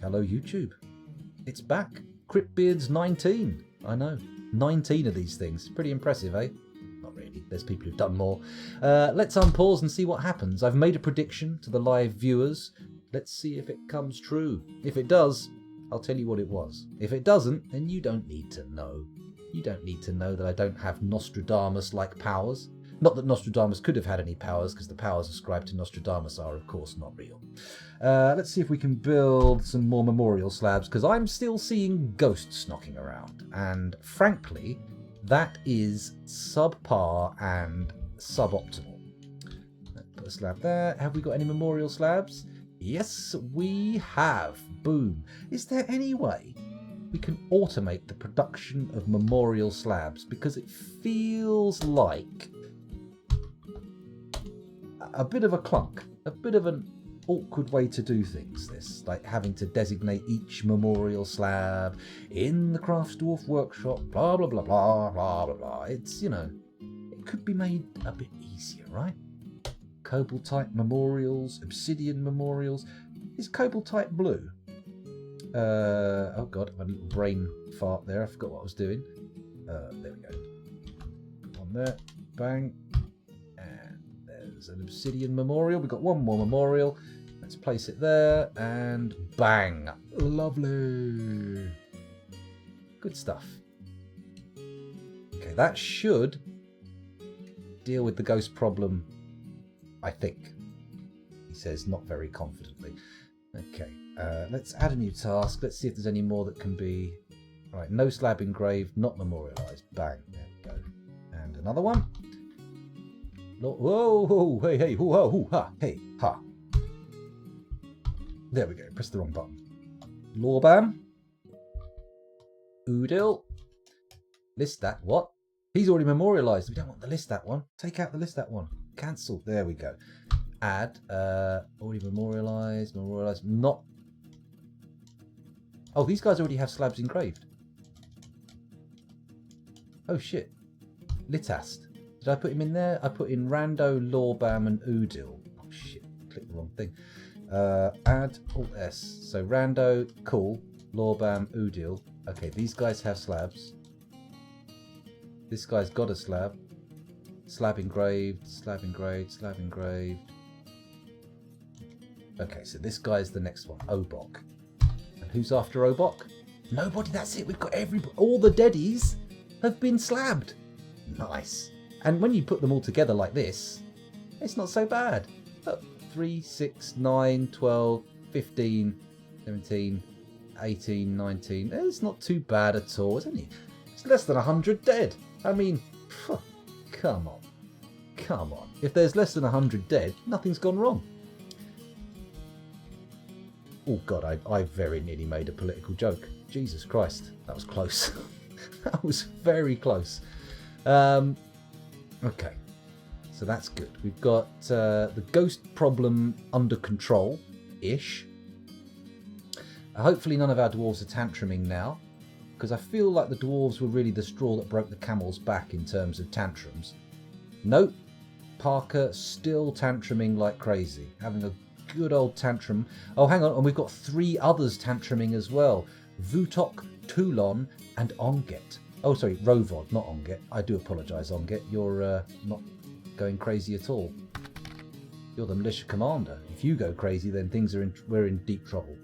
Hello, YouTube. It's back. Cryptbeards 19. I know. 19 of these things. Pretty impressive, eh? Not really. There's people who've done more. Let's unpause and see what happens. I've made a prediction to the live viewers. Let's see if it comes true. If it does, I'll tell you what it was. If it doesn't, then you don't need to know. You don't need to know that I don't have Nostradamus-like powers. Not that Nostradamus could have had any powers, because the powers ascribed to Nostradamus are, of course, not real. Let's see if we can build some more memorial slabs, because I'm still seeing ghosts knocking around. And frankly, that is subpar and suboptimal. Let's put a slab there. Have we got any memorial slabs? Yes, we have. Boom. Is there any way we can automate the production of memorial slabs? Because it feels like a bit of a clunk, a bit of an awkward way to do things, this, like having to designate each memorial slab in the Crafts Dwarf workshop, blah, blah, blah, blah, blah, blah, blah. It's, you know, it could be made a bit easier, right? Cobalt-type memorials, obsidian memorials. Is cobalt-type blue? Oh god, my little brain fart there. I forgot what I was doing. There we go. Put one there. Bang. And there's an obsidian memorial. We've got one more memorial. Let's place it there. And bang. Lovely. Good stuff. Okay, that should deal with the ghost problem, I think. He says not very confidently. Okay, let's add a new task. Let's see if there's any more that can be... Right, no slab engraved, not memorialised. Bang, there we go. And another one. Whoa, whoa, hey, hey, hoo, ha, hoo, ha, hey, ha. There we go, press the wrong button. Lorbam. Oodil. List that, what? He's already memorialised. We don't want the list that one. Take out the list that one. Cancel. There we go. Add. Already memorialised. Memorialised. Not. Oh, these guys already have slabs engraved. Oh shit. Litast. Did I put him in there? I put in Rando, Lorbam, and Oodil. Oh shit. Clicked the wrong thing. Add Alt S. So Rando, cool. Lorbam, Oodil. Okay, these guys have slabs. This guy's got a slab. Slab engraved, slab engraved, slab engraved. Okay, so this guy's the next one, Obok. And who's after Obok? Nobody, that's it. We've got everybody. All the deadies have been slabbed. Nice. And when you put them all together like this, it's not so bad. Look, 3, 6, 9, 12, 15, 17, 18, 19. It's not too bad at all, isn't it? It's less than 100 dead. I mean, phew, come on. Come on. If there's less than 100 dead, nothing's gone wrong. Oh god, I very nearly made a political joke. Jesus Christ, that was close. That was very close. Okay, so that's good. We've got the ghost problem under control-ish. Hopefully none of our dwarves are tantruming now, because I feel like the dwarves were really the straw that broke the camel's back in terms of tantrums. Nope, Parker still tantruming like crazy, having a good old tantrum. Oh, hang on, and we've got 3 others tantruming as well. Vutok, Toulon, and Onget. Oh, sorry, Rovod, not Onget. I do apologise, Onget. You're not going crazy at all. You're the militia commander. If you go crazy, then we're in deep trouble.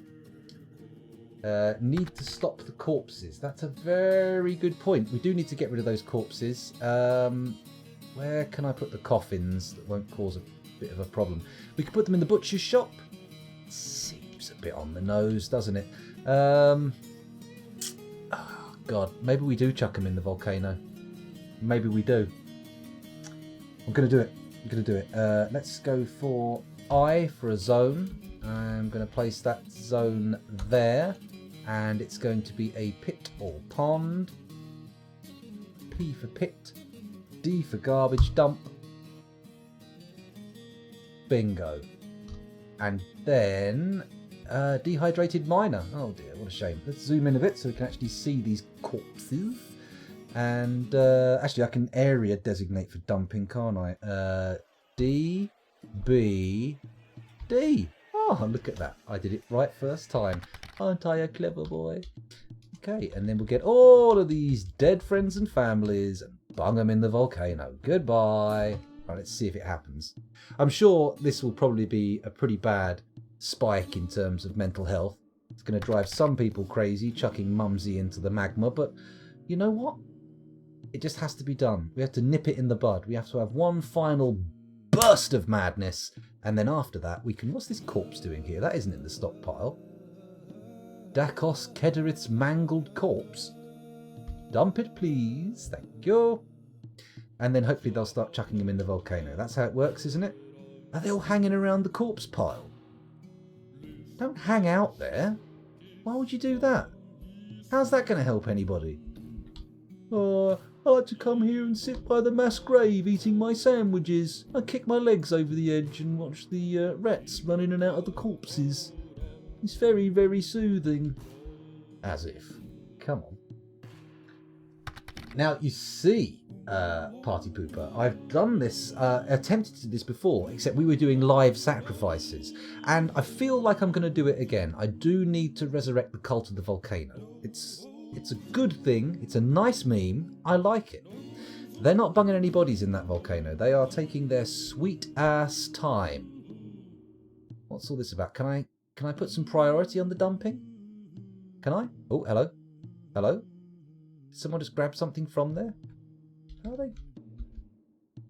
Need to stop the corpses. That's a very good point. We do need to get rid of those corpses. Where can I put the coffins that won't cause a bit of a problem? We could put them in the butcher's shop. Seems a bit on the nose, doesn't it? Oh, God. Maybe we do chuck them in the volcano. Maybe we do. I'm going to do it. I'm going to do it. Let's go for I for a zone. I'm going to place that zone there. And it's going to be a pit or pond. P for pit. D for garbage dump. Bingo. And then dehydrated miner. Oh dear, what a shame. Let's zoom in a bit so we can actually see these corpses. And actually I can area designate for dumping, can't I? D, B, D. Oh, look at that. I did it right first time. Aren't I a clever boy? Okay, and then we'll get all of these dead friends and families and bung them in the volcano. Goodbye. Right, let's see if it happens. I'm sure this will probably be a pretty bad spike in terms of mental health. It's going to drive some people crazy, chucking Mumsy into the magma, but you know what? It just has to be done. We have to nip it in the bud. We have to have one final burst of madness, and then after that we can... What's this corpse doing here? That isn't in the stockpile. Dakos Kederith's mangled corpse. Dump it, please. Thank you. And then hopefully they'll start chucking him in the volcano. That's how it works, isn't it? Are they all hanging around the corpse pile? Don't hang out there. Why would you do that? How's that going to help anybody? Oh, I like to come here and sit by the mass grave eating my sandwiches. I kick my legs over the edge and watch the rats run in and out of the corpses. It's very, very soothing. As if. Come on. Now, you see, Party Pooper, I've done this, attempted to do this before, except we were doing live sacrifices. And I feel like I'm going to do it again. I do need to resurrect the cult of the volcano. It's a good thing. It's a nice meme. I like it. They're not bunging any bodies in that volcano. They are taking their sweet ass time. What's all this about? Can I put some priority on the dumping? Can I? Oh, hello. Hello? Did someone just grab something from there? How are they?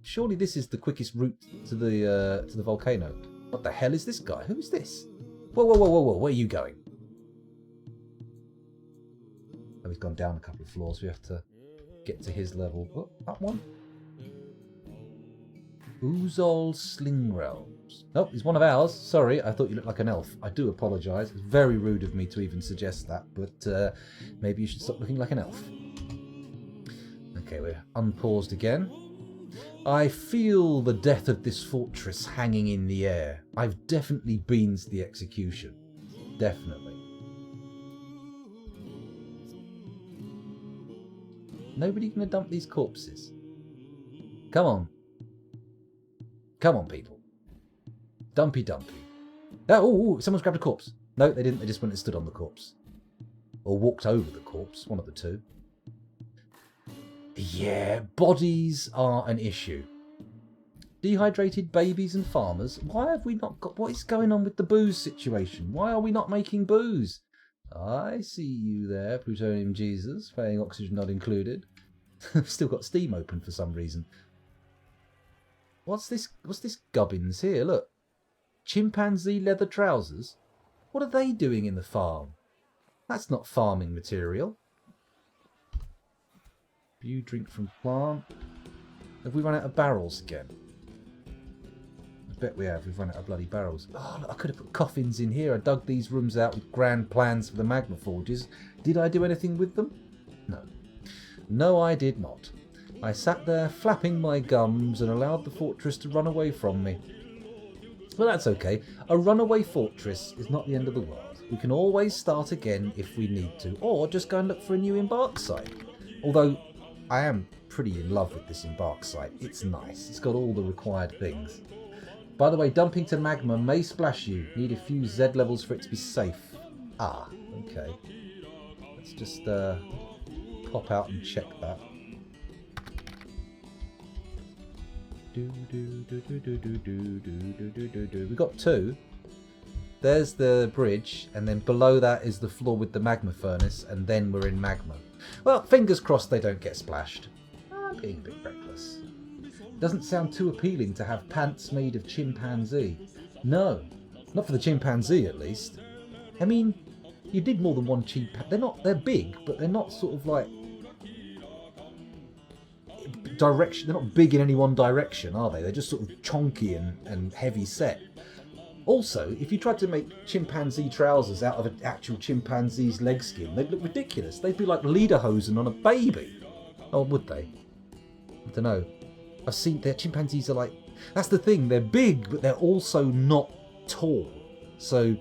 Surely this is the quickest route to the volcano. What the hell is this guy? Who is this? Whoa, whoa, whoa, whoa, whoa. Where are you going? Oh, he's gone down a couple of floors. We have to get to his level. Oh, that one. Oozol Sling Realms. Nope, he's one of ours. Sorry, I thought you looked like an elf. I do apologise. It's very rude of me to even suggest that, but maybe you should stop looking like an elf. Okay, we're unpaused again. I feel the death of this fortress hanging in the air. I've definitely been to the execution. Definitely. Nobody gonna dump these corpses? Come on. Come on, people. Dumpy dumpy. Oh, someone's grabbed a corpse. No, they didn't. They just went and stood on the corpse. Or walked over the corpse. One of the two. Yeah, bodies are an issue. Dehydrated babies and farmers. Why have we not got... What is going on with the booze situation? Why are we not making booze? I see you there, Plutonium Jesus, paying oxygen not included. I've still got Steam open for some reason. What's this gubbins here? Look. Chimpanzee leather trousers? What are they doing in the farm? That's not farming material. You drink from plant. Have we run out of barrels again? I bet we have. We've run out of bloody barrels. Oh, look, I could have put coffins in here. I dug these rooms out with grand plans for the magma forges. Did I do anything with them? No. No, I did not. I sat there flapping my gums and allowed the fortress to run away from me. Well, that's okay. A runaway fortress is not the end of the world. We can always start again if we need to, or just go and look for a new embark site. Although, I am pretty in love with this embark site. It's nice. It's got all the required things. By the way, dumping to magma may splash you. Need a few Z levels for it to be safe. Ah, okay. Let's just pop out and check that. We got two. There's the bridge, and then below that is the floor with the magma furnace, and then we're in magma. Well, fingers crossed they don't get splashed. I'm being a bit reckless. Doesn't sound too appealing to have pants made of chimpanzee. No, not for the chimpanzee at least. I mean, you did more than one chimpanzee. They're big, but they're not sort of like direction. They're not big in any one direction, are they? They're just sort of chonky and heavy set. Also, if you tried to make chimpanzee trousers out of an actual chimpanzee's leg skin, they'd look ridiculous. They'd be like lederhosen on a baby. Oh, would they? I don't know. I've seen their chimpanzees are like... That's the thing. They're big, but they're also not tall. So...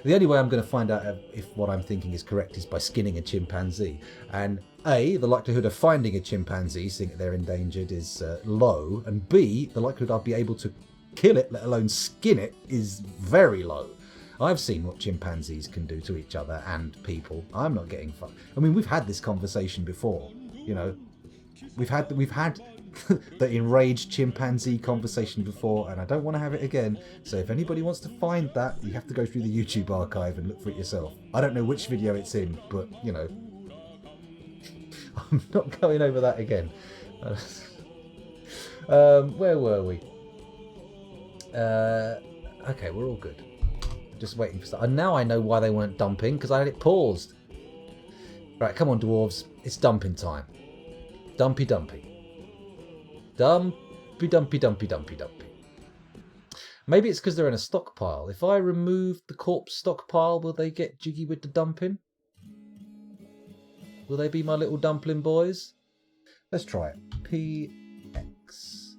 The only way I'm going to find out if what I'm thinking is correct is by skinning a chimpanzee. And A, the likelihood of finding a chimpanzee, seeing that they're endangered, is low. And B, the likelihood I'll be able to kill it, let alone skin it, is very low. I've seen what chimpanzees can do to each other and people. I'm not getting fucked. I mean, we've had this conversation before. You know, we've had the enraged chimpanzee conversation before, and I don't want to have it again. So if anybody wants to find that, you have to go through the YouTube archive and look for it yourself. I don't know which video it's in, but you know, I'm not going over that again. Where were we? Okay, we're all good. Just waiting for stuff. And now I know why they weren't dumping, because I had it paused. Right, come on, dwarves. It's dumping time. Dumpy, dumpy. Dumpy, dumpy, dumpy, dumpy, dumpy. Maybe it's because they're in a stockpile. If I remove the corpse stockpile, will they get jiggy with the dumping? Will they be my little dumpling boys? Let's try it. PX.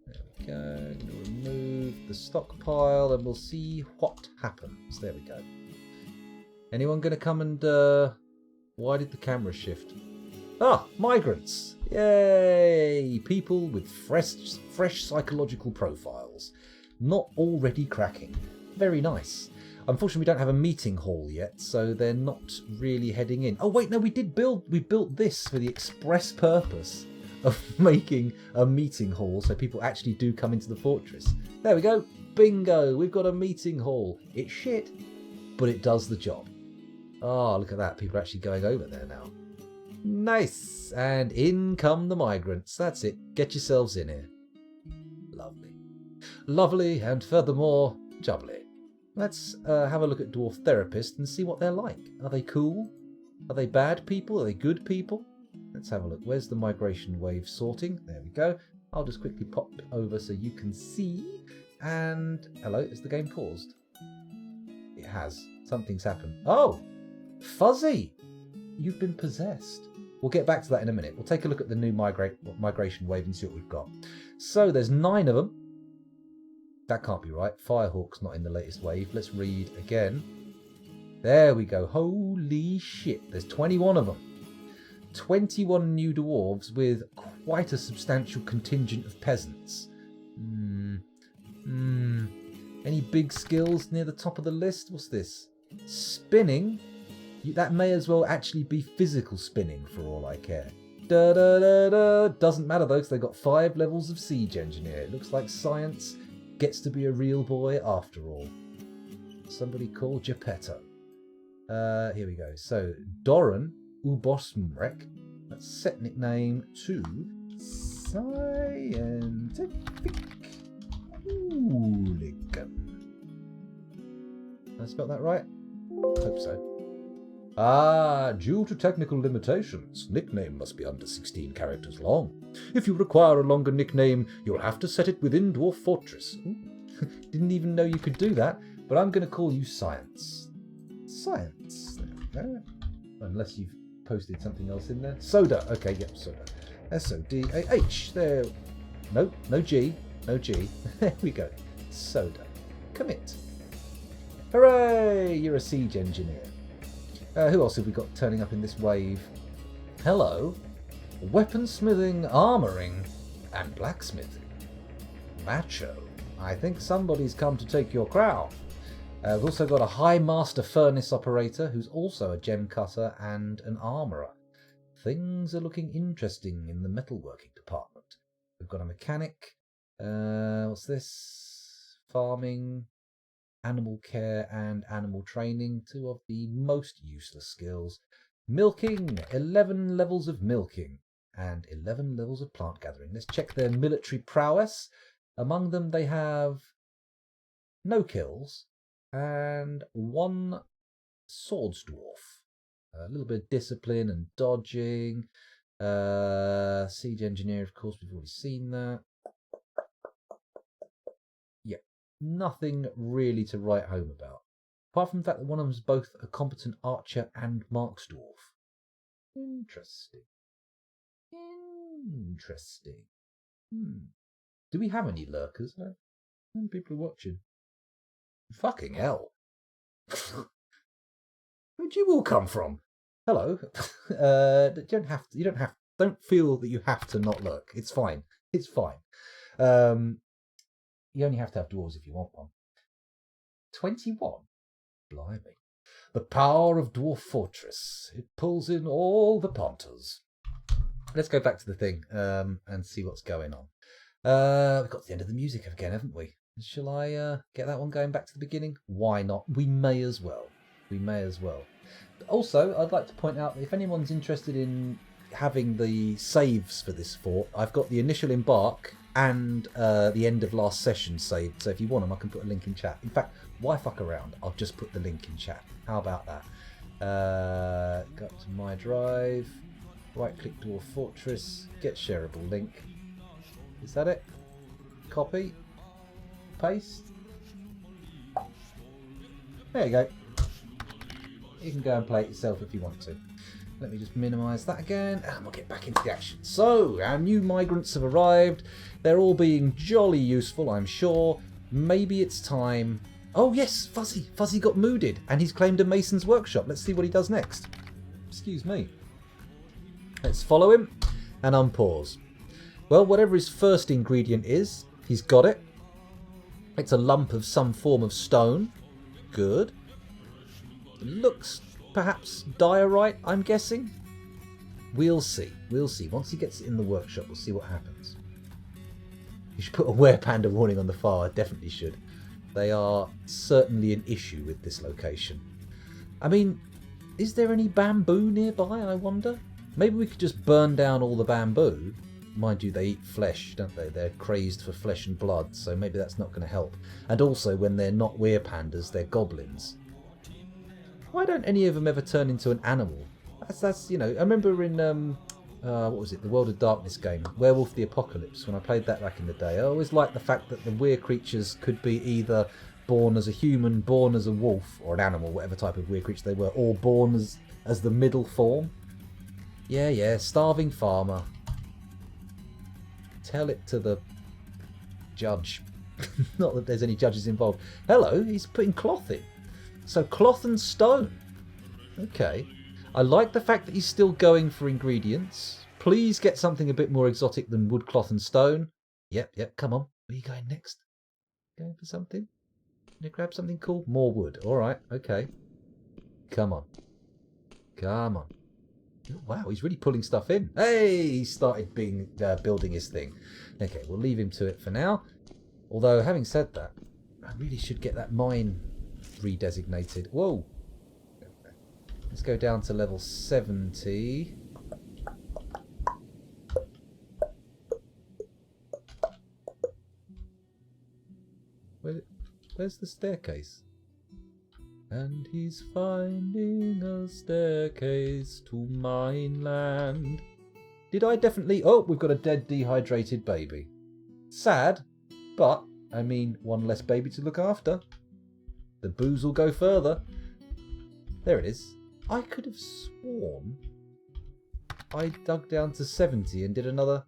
There we go. Remove the stockpile and we'll see what happens. There we go. Anyone going to come and... why did the camera shift? Ah, migrants. Yay! People with fresh psychological profiles. Not already cracking. Very nice. Unfortunately, we don't have a meeting hall yet, so they're not really heading in. Oh, wait, no, we built this for the express purpose of making a meeting hall so people actually do come into the fortress. There we go. Bingo. We've got a meeting hall. It's shit, but it does the job. Oh, look at that. People are actually going over there now. Nice. And in come the migrants. That's it. Get yourselves in here. Lovely. Lovely, and furthermore, jubbly. Let's have a look at Dwarf Therapist and see what they're like. Are they cool? Are they bad people? Are they good people? Let's have a look. Where's the migration wave sorting? There we go. I'll just quickly pop over so you can see. And hello, is the game paused? It has. Something's happened. Oh! Fuzzy! You've been possessed. We'll get back to that in a minute. We'll take a look at the new migration wave and see what we've got. So there's 9 of them. That can't be right. Firehawk's not in the latest wave. Let's read again. There we go. Holy shit. There's 21 of them. 21 new dwarves with quite a substantial contingent of peasants. Any big skills near the top of the list? What's this? Spinning? That may as well actually be physical spinning for all I care. Doesn't matter though, because they've got 5 levels of siege engineer. It looks like science gets to be a real boy after all. Somebody called Geppetto. Here we go. So, Doran Ubosmrek. That's set nickname to Scientific Hooligan. Did I spell that right? Hope so. Due to technical limitations, nickname must be under 16 characters long. If you require a longer nickname, you'll have to set it within Dwarf Fortress. Didn't even know you could do that, but I'm going to call you Science. Science. There we go. Unless you've posted something else in there. Soda. Okay, yep, soda. S-O-D-A-H. There. No, no G. No G. There we go. Soda. Commit. Hooray! You're a siege engineer. Who else have we got turning up in this wave? Hello. Weaponsmithing, armouring, and blacksmithing. Macho. I think somebody's come to take your crown. We've also got a High Master Furnace Operator, who's also a gem cutter and an armourer. Things are looking interesting in the metalworking department. We've got a mechanic. What's this? Farming, animal care and animal training, 2 of the most useless skills. Milking, 11 levels of milking and 11 levels of plant gathering. Let's check their military prowess. Among them they have no kills and 1 swords dwarf. A little bit of discipline and dodging. Siege engineer, of course, we've already seen that. Nothing really to write home about, apart from the fact that one of them is both a competent archer and marksdwarf. Interesting. Interesting. Do we have any lurkers? How many people are watching? Fucking hell. Where'd you all come from? Hello. Don't feel that you have to not lurk. It's fine. It's fine. You only have to have dwarves if you want one. 21? Blimey. The power of Dwarf Fortress. It pulls in all the ponters. Let's go back to the thing and see what's going on. We've got to the end of the music again, haven't we? Shall I get that one going back to the beginning? Why not? We may as well. We may as well. Also, I'd like to point out that if anyone's interested in having the saves for this fort, I've got the initial embark and the end of last session saved. So if you want them, I can put a link in chat. In fact, why fuck around? I'll just put the link in chat. How about that? Go up to my drive. Right-click Dwarf Fortress. Get shareable link. Is that it? Copy. Paste. There you go. You can go and play it yourself if you want to. Let me just minimise that again and we'll get back into the action. So, our new migrants have arrived. They're all being jolly useful, I'm sure. Maybe it's time... Oh yes, Fuzzy. Fuzzy got mooded and he's claimed a mason's workshop. Let's see what he does next. Excuse me. Let's follow him and unpause. Well, whatever his first ingredient is, he's got it. It's a lump of some form of stone. Good. Looks perhaps diorite, I'm guessing. We'll see. We'll see. Once he gets it in the workshop, we'll see what happens. You should put a werepanda warning on the fire. I definitely should. They are certainly an issue with this location. I mean, is there any bamboo nearby, I wonder? Maybe we could just burn down all the bamboo. Mind you, they eat flesh, don't they? They're crazed for flesh and blood, so maybe that's not going to help. And also, when they're not werepandas, they're goblins. Why don't any of them ever turn into an animal? That's you know, I remember in, what was it, the World of Darkness game, Werewolf the Apocalypse, when I played that back in the day. I always liked the fact that the weird creatures could be either born as a human, born as a wolf, or an animal, whatever type of weird creature they were, or born as the middle form. Yeah, starving farmer. Tell it to the judge. Not that there's any judges involved. Hello, he's putting cloth in. So cloth and stone. Okay. I like the fact that he's still going for ingredients. Please get something a bit more exotic than wood, cloth and stone. Yep, come on. Where are you going next? Going for something? Can you grab something cool? More wood. Alright, okay. Come on. Wow, he's really pulling stuff in. Hey, he started building his thing. Okay, we'll leave him to it for now. Although, having said that, I really should get that mine redesignated. Whoa. Let's go down to level 70. Where's the staircase? And he's finding a staircase to mine land. Did I definitely... Oh, we've got a dead, dehydrated baby. Sad, but, I mean, one less baby to look after. The booze will go further. There it is. I could have sworn I dug down to 70 and did another...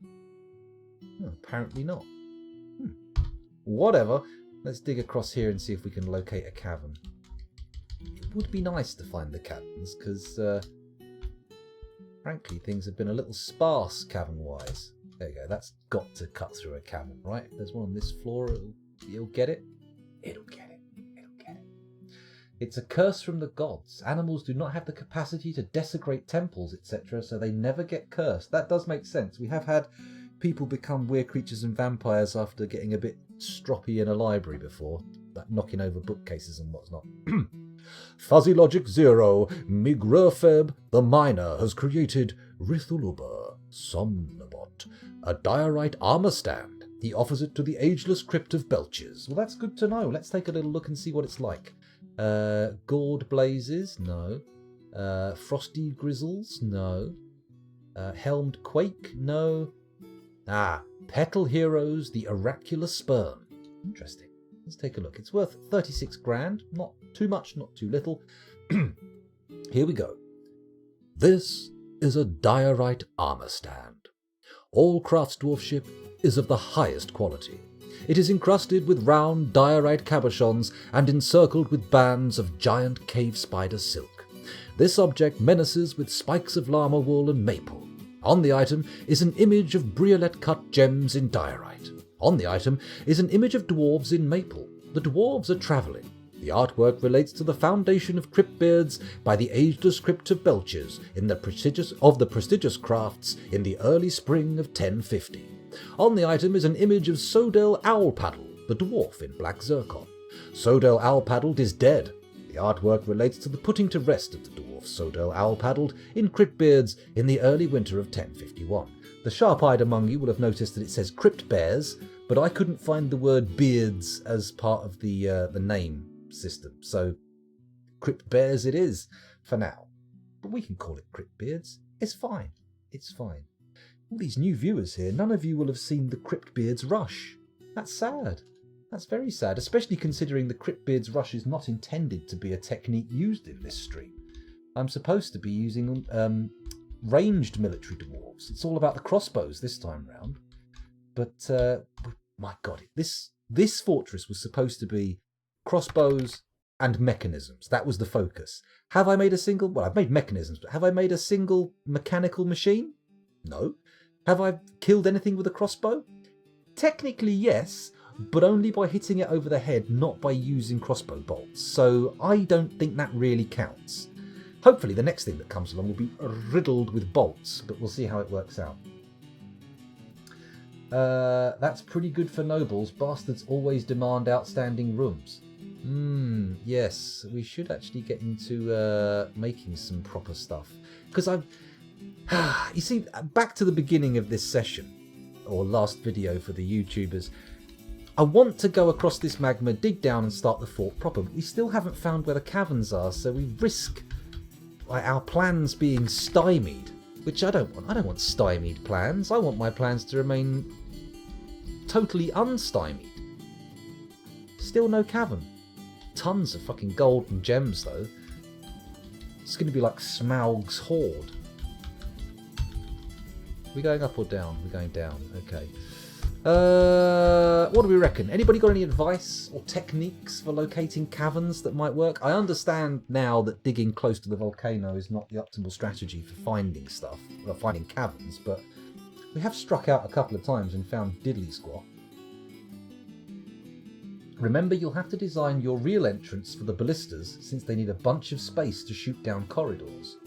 Oh, apparently not. Whatever. Let's dig across here and see if we can locate a cavern. It would be nice to find the caverns, because, frankly, things have been a little sparse cavern-wise. There you go, that's got to cut through a cavern, right? If there's one on this floor, it'll get it. It'll get it. It's a curse from the gods. Animals do not have the capacity to desecrate temples, etc., so they never get cursed. That does make sense. We have had people become weird creatures and vampires after getting a bit stroppy in a library before, like knocking over bookcases and whatnot. Fuzzy Logic 0, Migrurfeb the Miner has created Rithuluba Somnobot, a diorite armor stand. He offers it to the ageless crypt of Belches. Well, that's good to know. Let's take a little look and see what it's like. Gourd Blazes? No. Frosty Grizzles? No. Helmed Quake? No. Petal Heroes, the Oracular Sperm. Interesting. Let's take a look. It's worth 36 grand. Not too much, not too little. Here we go. This is a diorite armor stand. All crafts dwarfship is of the highest quality. It is encrusted with round diorite cabochons and encircled with bands of giant cave spider silk. This object menaces with spikes of llama wool and maple. On the item is an image of briolette cut gems in diorite. On the item is an image of dwarves in maple. The dwarves are travelling. The artwork relates to the foundation of Cryptbeards by the ageless Crypt of Belchers in the prestigious crafts in the early spring of 1050. On the item is an image of Sodel Owlpaddle, the dwarf in black zircon. Sodel Owlpaddled is dead. The artwork relates to the putting to rest of the dwarf Sodel Owlpaddled in Cryptbeards in the early winter of 1051. The sharp-eyed among you will have noticed that it says Cryptbears, but I couldn't find the word beards as part of the name system, so Cryptbears it is for now. But we can call it Cryptbeards. It's fine. It's fine. All these new viewers here, none of you will have seen the Cryptbeards rush. That's sad. That's very sad, especially considering the Cryptbeards rush is not intended to be a technique used in this stream. I'm supposed to be using ranged military dwarves. It's all about the crossbows this time round. But my god, this fortress was supposed to be crossbows and mechanisms. That was the focus. Have I made a single... Well, I've made mechanisms, but have I made a single mechanical machine? No. Have I killed anything with a crossbow? Technically, yes, but only by hitting it over the head, not by using crossbow bolts. So I don't think that really counts. Hopefully the next thing that comes along will be riddled with bolts, but we'll see how it works out. That's pretty good for nobles. Bastards always demand outstanding rooms. Yes, we should actually get into making some proper stuff. Because you see, back to the beginning of this session, or last video for the YouTubers, I want to go across this magma, dig down and start the fort proper, but we still haven't found where the caverns are, so we risk our plans being stymied, which I don't want. I don't want stymied plans. I want my plans to remain totally unstymied. Still no cavern. Tons of fucking gold and gems though. It's going to be like Smaug's hoard. Are we going up or down? We're going down. Okay. What do we reckon? Anybody got any advice or techniques for locating caverns that might work? I understand now that digging close to the volcano is not the optimal strategy for finding stuff, or finding caverns, but we have struck out a couple of times and found diddly squat. Remember, you'll have to design your real entrance for the ballistas, since they need a bunch of space to shoot down corridors.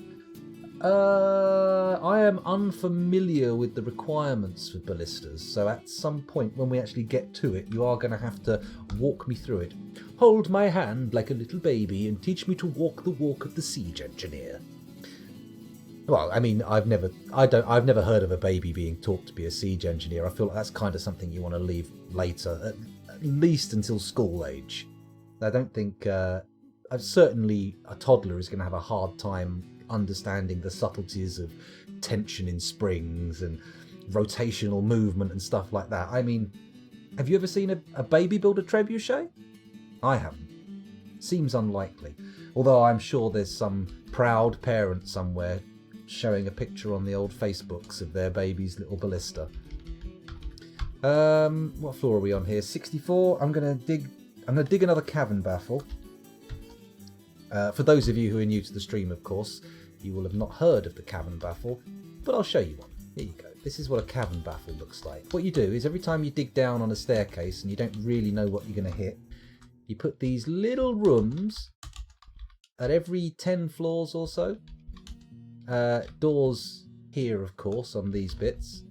I am unfamiliar with the requirements for ballistas, so at some point when we actually get to it, you are going to have to walk me through it. Hold my hand like a little baby and teach me to walk the walk of the siege engineer. Well, I mean, I've never heard of a baby being taught to be a siege engineer. I feel like that's kind of something you want to leave later, at least until school age. I don't think, certainly a toddler is going to have a hard time understanding the subtleties of tension in springs and rotational movement and stuff like that. I mean, have you ever seen a baby build a trebuchet? I haven't. Seems unlikely. Although I'm sure there's some proud parent somewhere showing a picture on the old Facebooks of their baby's little ballista. What floor are we on here? 64. I'm gonna dig another cavern baffle. For those of you who are new to the stream, of course, you will have not heard of the cavern baffle, but I'll show you one. Here you go. This is what a cavern baffle looks like. What you do is every time you dig down on a staircase and you don't really know what you're going to hit, you put these little rooms at every 10 floors or so. Doors here, of course, on these bits,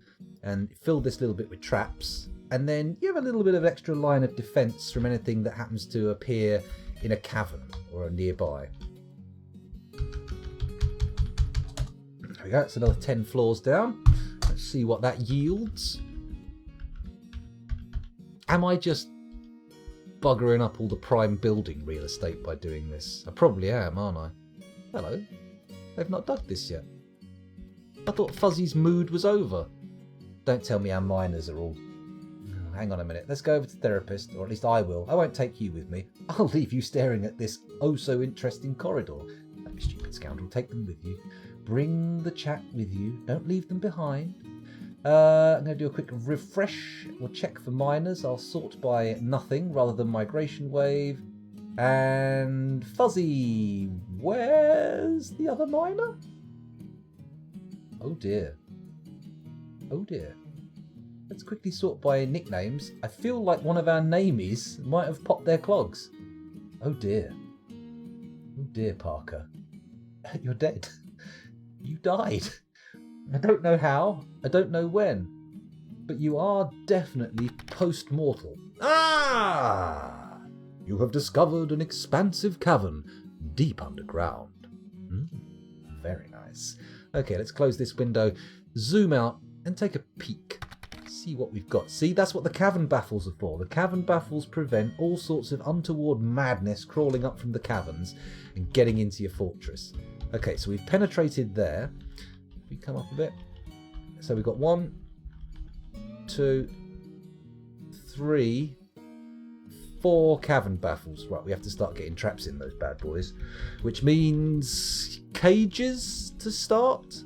and fill this little bit with traps, and then you have a little bit of extra line of defense from anything that happens to appear in a cavern or nearby. There we go, it's another 10 floors down. Let's see what that yields. Am I just buggering up all the prime building real estate by doing this? I probably am, aren't I? Hello. They've not dug this yet. I thought Fuzzy's mood was over. Don't tell me our miners are all... Hang on a minute. Let's go over to the therapist, or at least I will. I won't take you with me. I'll leave you staring at this oh-so-interesting corridor. Don't be stupid, scoundrel. Take them with you. Bring the chat with you. Don't leave them behind. I'm going to do a quick refresh. We'll check for miners. I'll sort by nothing rather than migration wave. And Fuzzy, where's the other miner? Oh dear. Oh dear. Let's quickly sort by nicknames. I feel like one of our namies might have popped their clogs. Oh dear. Oh dear, Parker. You're dead. You died. I don't know how. I don't know when. But you are definitely post-mortal. Ah! You have discovered an expansive cavern deep underground. Very nice. Okay, let's close this window, zoom out, and take a peek. See what we've got. See, that's what the cavern baffles are for. The cavern baffles prevent all sorts of untoward madness crawling up from the caverns and getting into your fortress. Okay, so we've penetrated there. We come up a bit. So we've got 1, 2, 3, 4 cavern baffles. Right, we have to start getting traps in those bad boys, which means cages to start.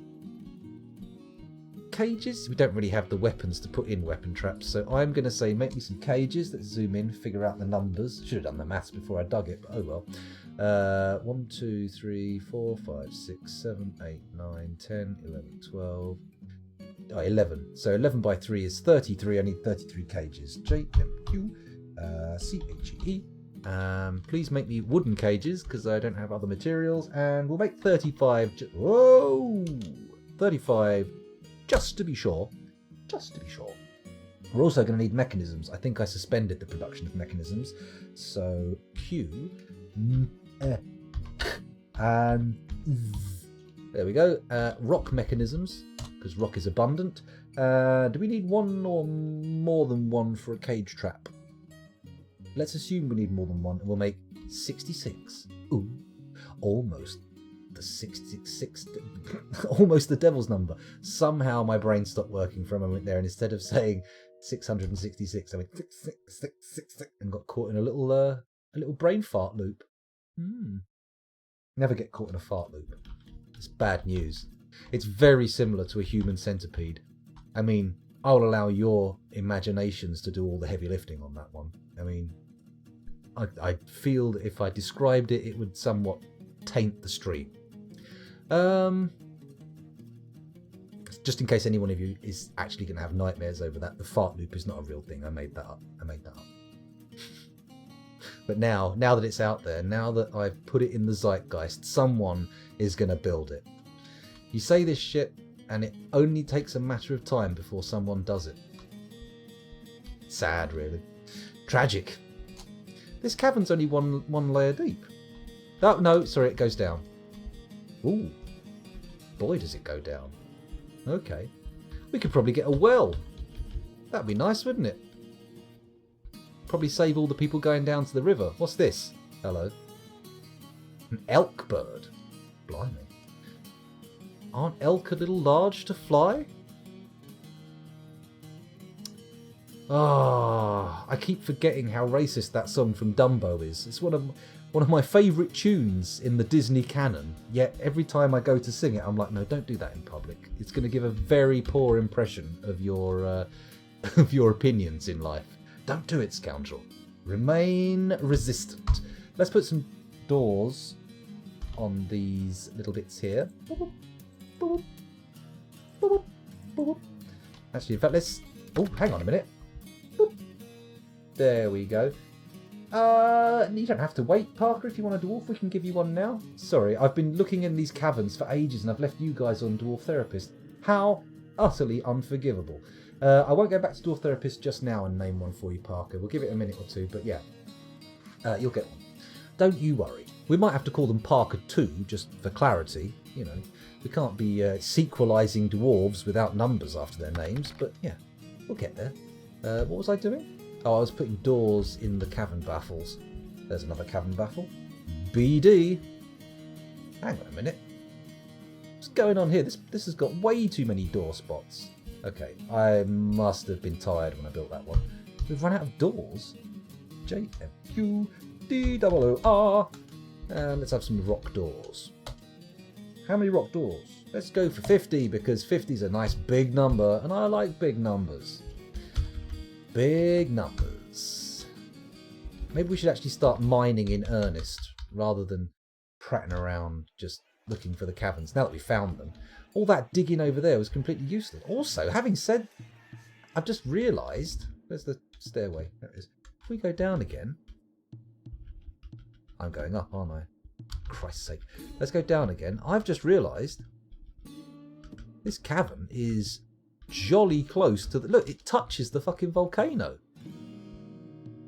Cages? We don't really have the weapons to put in weapon traps, so I'm going to say make me some cages. Let's zoom in, figure out the numbers. Should have done the maths before I dug it, but oh well. 1, 2, 3, 4, 5, 6, 7, 8, 9, 10, 11, 12. 11. So 11 by 3 is 33. I need 33 cages. JMQ CHE. Please make me wooden cages because I don't have other materials, and we'll make 35. Whoa! 35. Just to be sure. Just to be sure. We're also going to need mechanisms. I think I suspended the production of mechanisms. So Q. And there we go. Rock mechanisms, because rock is abundant. Do we need one or more than one for a cage trap? Let's assume we need more than one, and we'll make 66. Ooh, almost the 66, almost the devil's number. Somehow my brain stopped working for a moment there, and instead of saying 666, I went 666 and got caught in a little brain fart loop. Never get caught in a fart loop. It's bad news. It's very similar to a human centipede. I mean, I'll allow your imaginations to do all the heavy lifting on that one. I mean, I feel that if I described it, it would somewhat taint the stream. Just in case any one of you is actually going to have nightmares over that, the fart loop is not a real thing. I made that up. But now that it's out there, now that I've put it in the zeitgeist, someone is going to build it. You say this shit, and it only takes a matter of time before someone does it. Sad, really. Tragic. This cavern's only one layer deep. Oh, no, sorry, it goes down. Ooh. Boy, does it go down. Okay. We could probably get a well. That'd be nice, wouldn't it? Probably save all the people going down to the river. What's this? Hello. An elk bird. Blimey. Aren't elk a little large to fly? I keep forgetting how racist that song from Dumbo is. It's one of my favourite tunes in the Disney canon. Yet every time I go to sing it, I'm like, no, don't do that in public. It's going to give a very poor impression of your of your opinions in life. Don't do it, scoundrel. Remain resistant. Let's put some doors on these little bits here. Actually, in fact, let's... Oh, hang on a minute. There we go. You don't have to wait, Parker. If you want a dwarf, we can give you one now. Sorry, I've been looking in these caverns for ages and I've left you guys on Dwarf Therapist. How utterly unforgivable. I won't go back to Dwarf Therapist just now and name one for you, Parker. We'll give it a minute or two, but yeah. You'll get one. Don't you worry. We might have to call them Parker 2, just for clarity. You know, we can't be sequelising dwarves without numbers after their names, but yeah, we'll get there. What was I doing? Oh, I was putting doors in the cavern baffles. There's another cavern baffle. BD. Hang on a minute. What's going on here? This has got way too many door spots. Okay, I must have been tired when I built that one. We've run out of doors. JMQDOOR. And let's have some rock doors. How many rock doors? Let's go for 50 because 50 is a nice big number and I like big numbers. Big numbers. Maybe we should actually start mining in earnest rather than prattling around just looking for the caverns. Now that we found them, all that digging over there was completely useless. Also, having said I've just realised... Where's the stairway? There it is. If we go down again... I'm going up, aren't I? Christ's sake. Let's go down again. I've just realised this cavern is jolly close to the... Look, it touches the fucking volcano.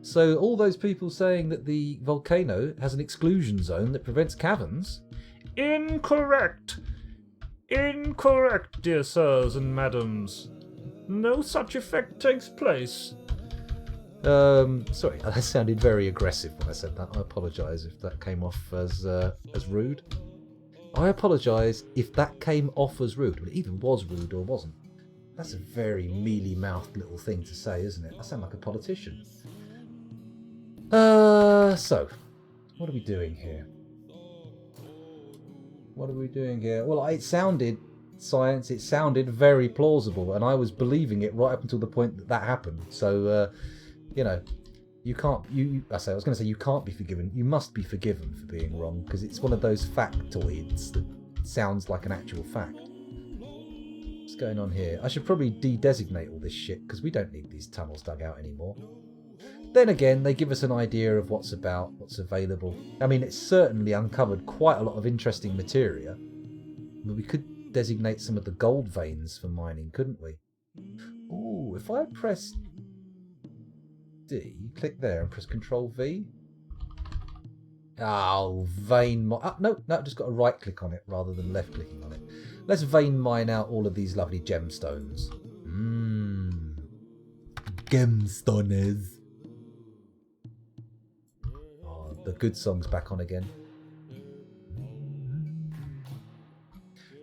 So all those people saying that the volcano has an exclusion zone that prevents caverns... Incorrect! Incorrect, dear sirs and madams. No such effect takes place. Sorry, that sounded very aggressive when I said that. I apologise if that came off as rude. I apologise if that came off as rude. Well, it either was rude or wasn't. That's a very mealy-mouthed little thing to say, isn't it? I sound like a politician. So, what are we doing here? What are we doing here? Well, it sounded science. It sounded very plausible, and I was believing it right up until the point that that happened. So, you know, you can't. I was going to say you can't be forgiven. You must be forgiven for being wrong, because it's one of those factoids that sounds like an actual fact. What's going on here? I should probably de-designate all this shit because we don't need these tunnels dug out anymore. Then again, they give us an idea of what's about, what's available. I mean, it's certainly uncovered quite a lot of interesting materia. But we could designate some of the gold veins for mining, couldn't we? Ooh, if I press D, click there and press Control V. Oh, vein mine. No, just got to right click on it rather than left clicking on it. Let's vein mine out all of these lovely gemstones. Gemstones. The good song's back on again.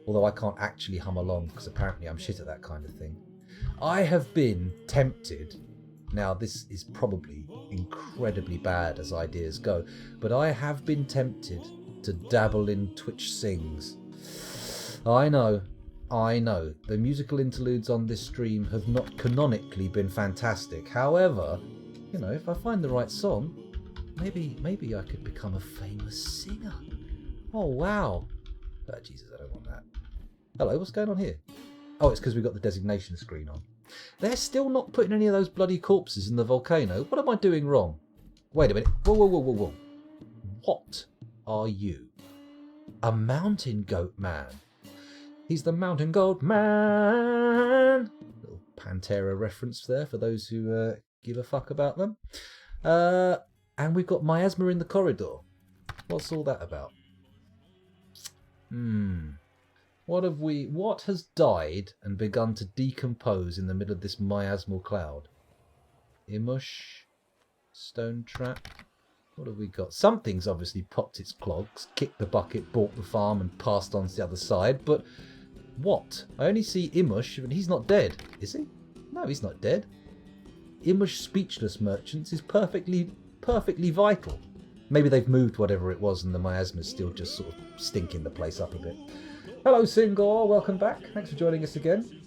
Although I can't actually hum along because apparently I'm shit at that kind of thing. I have been tempted. Now this is probably incredibly bad as ideas go, but I have been tempted to dabble in Twitch Sings. I know. The musical interludes on this stream have not canonically been fantastic. However, you know, if I find the right song, Maybe I could become a famous singer. Oh, wow. Oh, Jesus, I don't want that. Hello, what's going on here? Oh, it's because we've got the designation screen on. They're still not putting any of those bloody corpses in the volcano. What am I doing wrong? Wait a minute. Whoa. What are you? A mountain goat man. He's the mountain goat man. Little Pantera reference there for those who give a fuck about them. And we've got miasma in the corridor. What's all that about? What has died and begun to decompose in the middle of this miasmal cloud? Imush, stone trap. What have we got? Something's obviously popped its clogs, kicked the bucket, bought the farm and passed on to the other side, but what? I only see Imush, but he's not dead, is he? No, he's not dead. Imush Speechless Merchants is perfectly vital. Maybe they've moved whatever it was and the miasma's still just sort of stinking the place up a bit. Hello Singor, welcome back. Thanks for joining us again.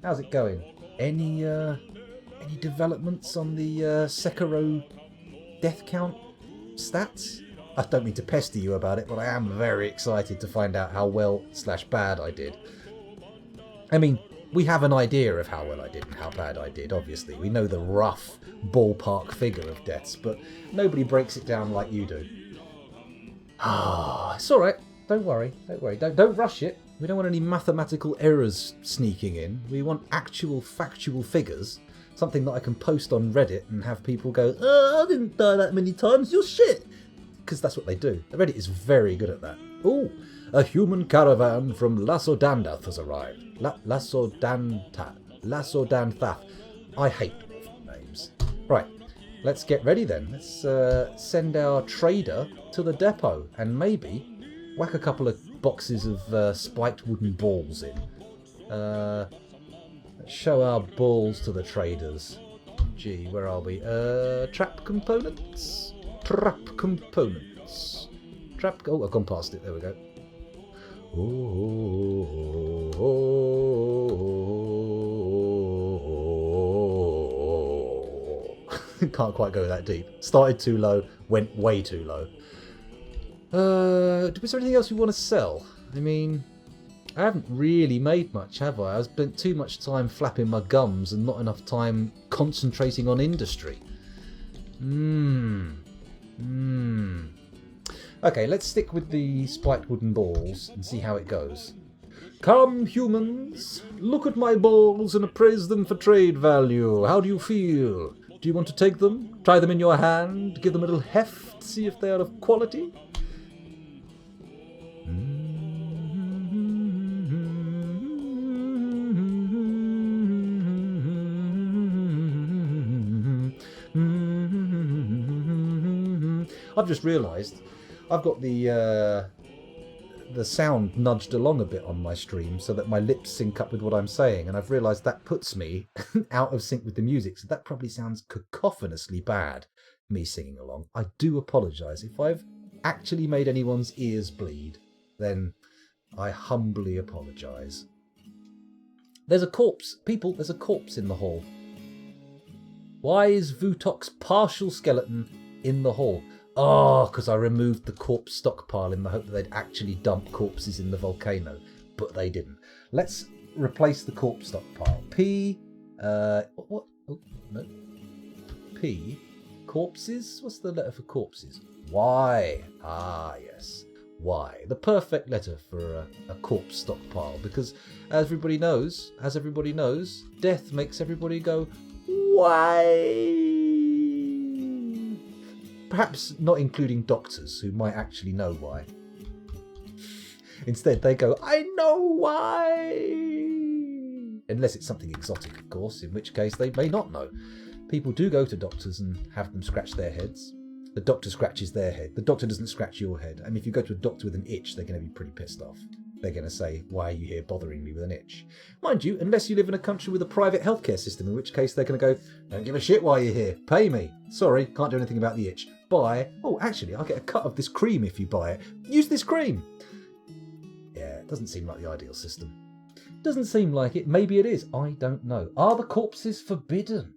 How's it going? Any developments on the Sekiro death count stats? I don't mean to pester you about it, but I am very excited to find out how well/bad I did. I mean, we have an idea of how well I did and how bad I did, obviously. We know the rough ballpark figure of deaths, but nobody breaks it down like you do. It's alright. Don't worry. Don't rush it. We don't want any mathematical errors sneaking in. We want actual factual figures. Something that I can post on Reddit and have people go, I didn't die that many times, you're shit. Because that's what they do. Reddit is very good at that. Ooh, a human caravan from Lasodandath has arrived. Lasodanthath. I hate awful names. Right, let's get ready then. Let's send our trader to the depot and maybe whack a couple of boxes of spiked wooden balls in. Let's show our balls to the traders. Gee, where are we? Trap components? Trap components. Oh, I've gone past it. There we go. Can't quite go that deep. Started too low, went way too low. Is there anything else we want to sell? I mean, I haven't really made much, have I? I've spent too much time flapping my gums and not enough time concentrating on industry. Okay, let's stick with the spiked wooden balls and see how it goes. Come, humans, look at my balls and appraise them for trade value. How do you feel? Do you want to take them? Try them in your hand? Give them a little heft? See if they are of quality? I've just realised I've got the sound nudged along a bit on my stream so that my lips sync up with what I'm saying, and I've realised that puts me out of sync with the music, so that probably sounds cacophonously bad, me singing along. I do apologise. If I've actually made anyone's ears bleed, then I humbly apologise. There's a corpse. People, there's a corpse in the hall. Why is Vutok's partial skeleton in the hall? Oh, because I removed the corpse stockpile in the hope that they'd actually dump corpses in the volcano, but they didn't. Let's replace the corpse stockpile. P, what? Oh, no. P, corpses? What's the letter for corpses? Y. Ah, yes. Y. The perfect letter for a corpse stockpile, because as everybody knows, death makes everybody go, why? Perhaps not including doctors, who might actually know why. Instead, they go, I know why! Unless it's something exotic, of course, in which case they may not know. People do go to doctors and have them scratch their heads. The doctor scratches their head. The doctor doesn't scratch your head. And if you go to a doctor with an itch, they're going to be pretty pissed off. They're going to say, why are you here bothering me with an itch? Mind you, unless you live in a country with a private healthcare system, in which case they're going to go, don't give a shit why you're here. Pay me. Sorry, can't do anything about the itch. Buy. Oh, actually, I'll get a cut of this cream if you buy it. Use this cream. Yeah, it doesn't seem like the ideal system. Doesn't seem like it. Maybe it is. I don't know. Are the corpses forbidden?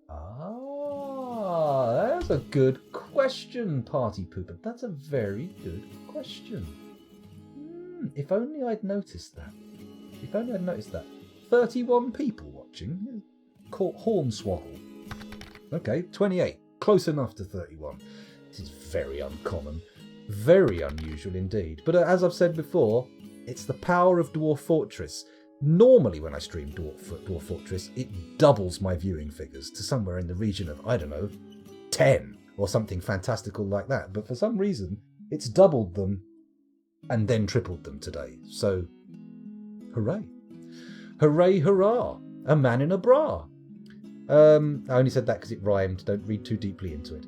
Ah, that's a good question, Party Pooper. That's a very good question. If only I'd noticed that. 31 people watching. Hornswoggle. Okay, 28. Close enough to 31. This is very uncommon. Very unusual indeed. But as I've said before, it's the power of Dwarf Fortress. Normally when I stream Dwarf Fortress, it doubles my viewing figures to somewhere in the region of, I don't know, 10 or something fantastical like that. But for some reason, it's doubled them and then tripled them today. So, hooray. Hooray, hurrah. A man in a bra. I only said that because it rhymed. Don't read too deeply into it.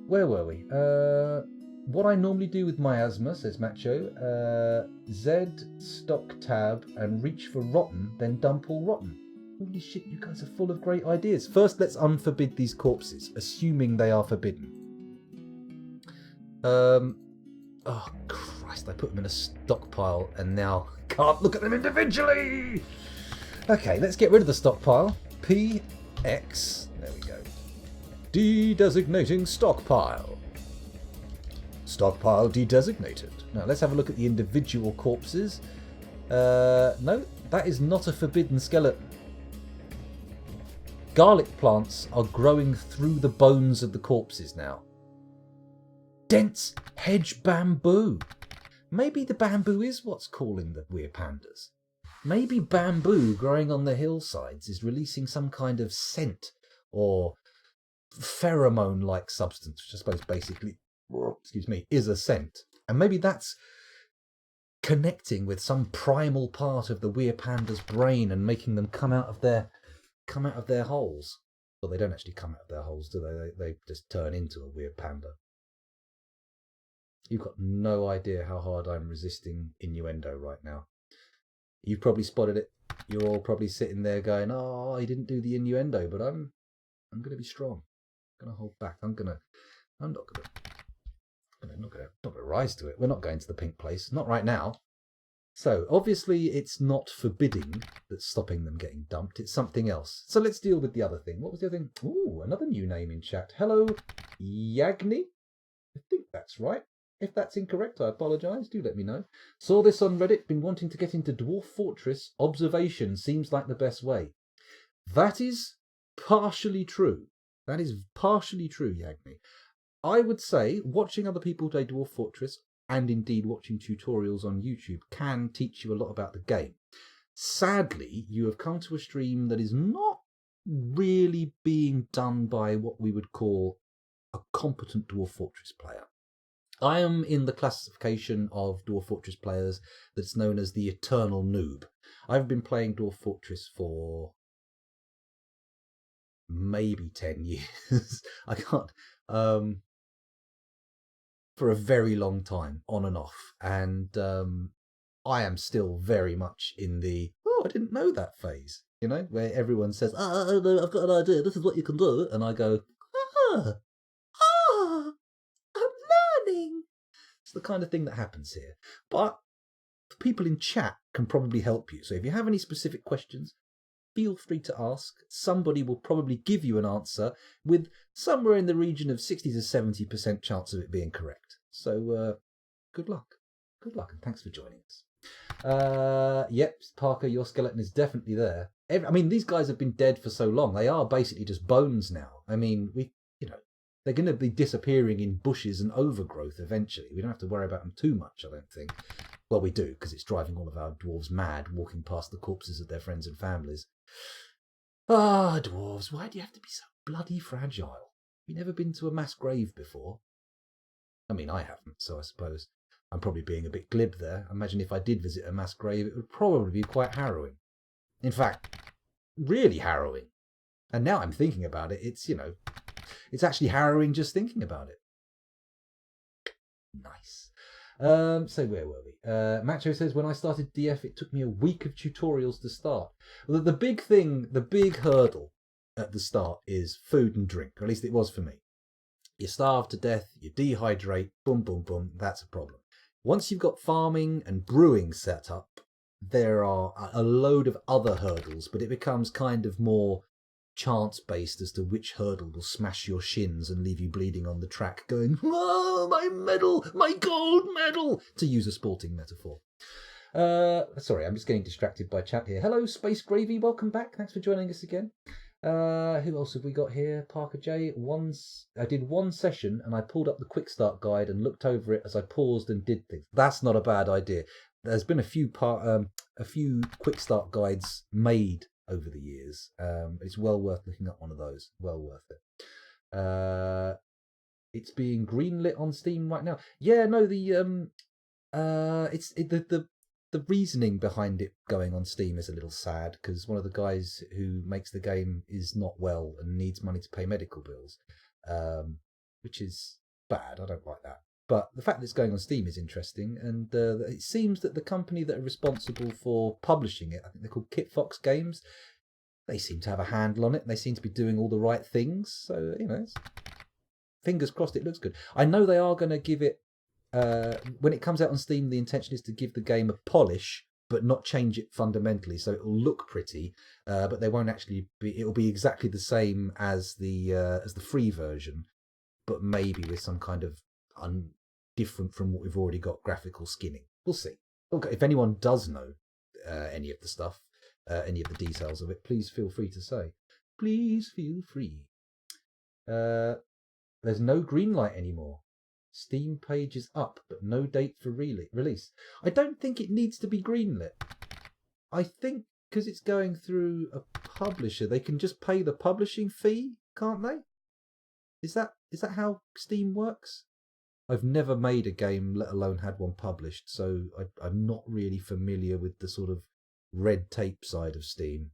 Where were we? What I normally do with miasma, says Macho, Z, stock tab, and reach for rotten, then dump all rotten. Holy shit, you guys are full of great ideas. First, let's unforbid these corpses, assuming they are forbidden. Oh, Christ, I put them in a stockpile and now can't look at them individually! Okay, let's get rid of the stockpile. PX, there we go. De-designating stockpile. Stockpile de-designated. Now, let's have a look at the individual corpses. No, that is not a forbidden skeleton. Garlic plants are growing through the bones of the corpses now. Dense hedge bamboo. Maybe the bamboo is what's calling the weird pandas. Maybe bamboo growing on the hillsides is releasing some kind of scent or pheromone-like substance, which I suppose basically, is a scent. And maybe that's connecting with some primal part of the weird panda's brain and making them come out of their holes. Well, they don't actually come out of their holes, do they? They just turn into a weird panda. You've got no idea how hard I'm resisting innuendo right now. You've probably spotted it. You're all probably sitting there going, "Oh, he didn't do the innuendo," but I'm going to be strong. I'm going to hold back. I'm not going to rise to it. We're not going to the pink place. Not right now. So obviously it's not forbidding that's stopping them getting dumped. It's something else. So let's deal with the other thing. What was the other thing? Ooh, another new name in chat. Hello, Yagni. I think that's right. If that's incorrect, I apologise. Do let me know. Saw this on Reddit. Been wanting to get into Dwarf Fortress. Observation seems like the best way. That is partially true. That is partially true, Yagni. I would say watching other people play Dwarf Fortress and indeed watching tutorials on YouTube can teach you a lot about the game. Sadly, you have come to a stream that is not really being done by what we would call a competent Dwarf Fortress player. I am in the classification of Dwarf Fortress players that's known as the eternal noob. I've been playing Dwarf Fortress for maybe 10 years. I can't, for a very long time, on and off. And I am still very much in the, oh, I didn't know that phase, you know, where everyone says, oh, no, I've got an idea, this is what you can do. And I go, I'm learning. It's the kind of thing that happens here. But people in chat can probably help you. So if you have any specific questions, feel free to ask. Somebody will probably give you an answer with somewhere in the region of 60 to 70% chance of it being correct. So good luck. Good luck, and thanks for joining us. Yep, Parker, your skeleton is definitely there. I mean, these guys have been dead for so long. They are basically just bones now. I mean, they're going to be disappearing in bushes and overgrowth eventually. We don't have to worry about them too much, I don't think. Well, we do, because it's driving all of our dwarves mad, walking past the corpses of their friends and families. Ah, dwarves, why do you have to be so bloody fragile? You've never been to a mass grave before? I mean, I haven't, so I suppose I'm probably being a bit glib there. Imagine if I did visit a mass grave, it would probably be quite harrowing. In fact, really harrowing. And now I'm thinking about it, it's actually harrowing just thinking about it. Nice. So where were we? Macho says, when I started DF, it took me a week of tutorials to start. Well, the big hurdle at the start is food and drink, or at least it was for me. You starve to death, you dehydrate, boom, boom, boom, that's a problem. Once you've got farming and brewing set up, there are a load of other hurdles, but it becomes kind of more chance-based as to which hurdle will smash your shins and leave you bleeding on the track going, oh, my medal, my gold medal, to use a sporting metaphor. Sorry, I'm just getting distracted by chat here. Hello, Space Gravy, welcome back. Thanks for joining us again. Who else have we got here? Parker J. I did one session and I pulled up the quick start guide and looked over it as I paused and did things. That's not a bad idea. There's been a few quick start guides made over the years. It's well worth looking up one of those. Well worth it. It's being greenlit on Steam right now. Yeah, no, the reasoning behind it going on Steam is a little sad because one of the guys who makes the game is not well and needs money to pay medical bills, which is bad. I don't like that. But the fact that it's going on Steam is interesting, and it seems that the company that are responsible for publishing it, I think they're called Kitfox Games, they seem to have a handle on it. They seem to be doing all the right things. So, fingers crossed it looks good. I know they are going to give it, when it comes out on Steam, the intention is to give the game a polish, but not change it fundamentally. So it will look pretty, but they won't actually be, it'll be exactly the same as the free version, but maybe with some kind of different from what we've already got graphical skinning. We'll see. Okay, if anyone does know any of the stuff, any of the details of it, please feel free to say. Please feel free. There's no green light anymore. Steam page is up, but no date for release. I don't think it needs to be greenlit. I think because it's going through a publisher, they can just pay the publishing fee, can't they? Is that how Steam works? I've never made a game, let alone had one published, so I'm not really familiar with the sort of red tape side of Steam.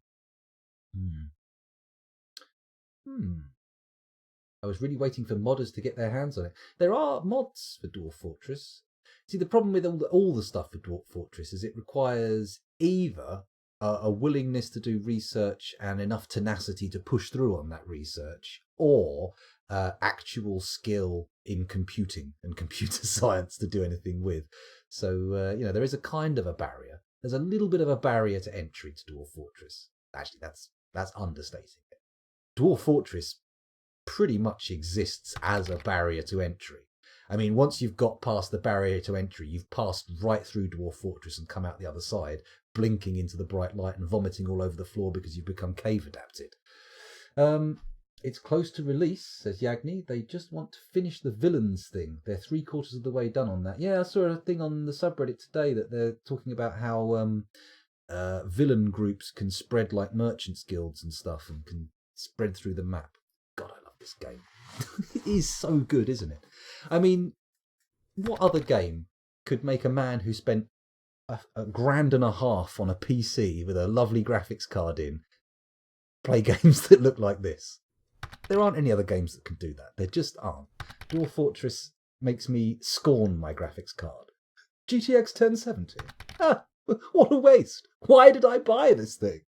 I was really waiting for modders to get their hands on it. There are mods for Dwarf Fortress. See, the problem with all the stuff for Dwarf Fortress is it requires either a willingness to do research and enough tenacity to push through on that research, or actual skill in computing and computer science to do anything with. So, there is a kind of a barrier. There's a little bit of a barrier to entry to Dwarf Fortress. Actually, that's understating it. Dwarf Fortress pretty much exists as a barrier to entry. I mean, once you've got past the barrier to entry, you've passed right through Dwarf Fortress and come out the other side, blinking into the bright light and vomiting all over the floor because you've become cave adapted. It's close to release, says Yagni. They just want to finish the villains thing. They're 3/4 of the way done on that. Yeah, I saw a thing on the subreddit today that they're talking about how villain groups can spread like merchants guilds and stuff and can spread through the map. God, I love this game. It is so good, isn't it? I mean, what other game could make a man who spent a $1.50 on a PC with a lovely graphics card in play games that look like this? There aren't any other games that can do that. There just aren't. Dwarf Fortress makes me scorn my graphics card. GTX 1070. Ah, what a waste. Why did I buy this thing?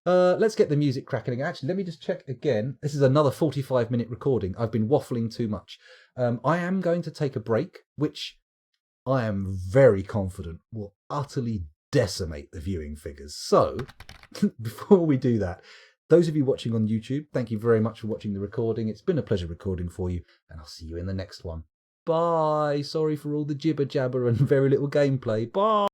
Let's get the music cracking. Actually, let me just check again. This is another 45-minute recording. I've been waffling too much. I am going to take a break, which I am very confident will utterly decimate the viewing figures. So, before we do that, those of you watching on YouTube, thank you very much for watching the recording. It's been a pleasure recording for you, and I'll see you in the next one. Bye. Sorry for all the jibber jabber and very little gameplay. Bye.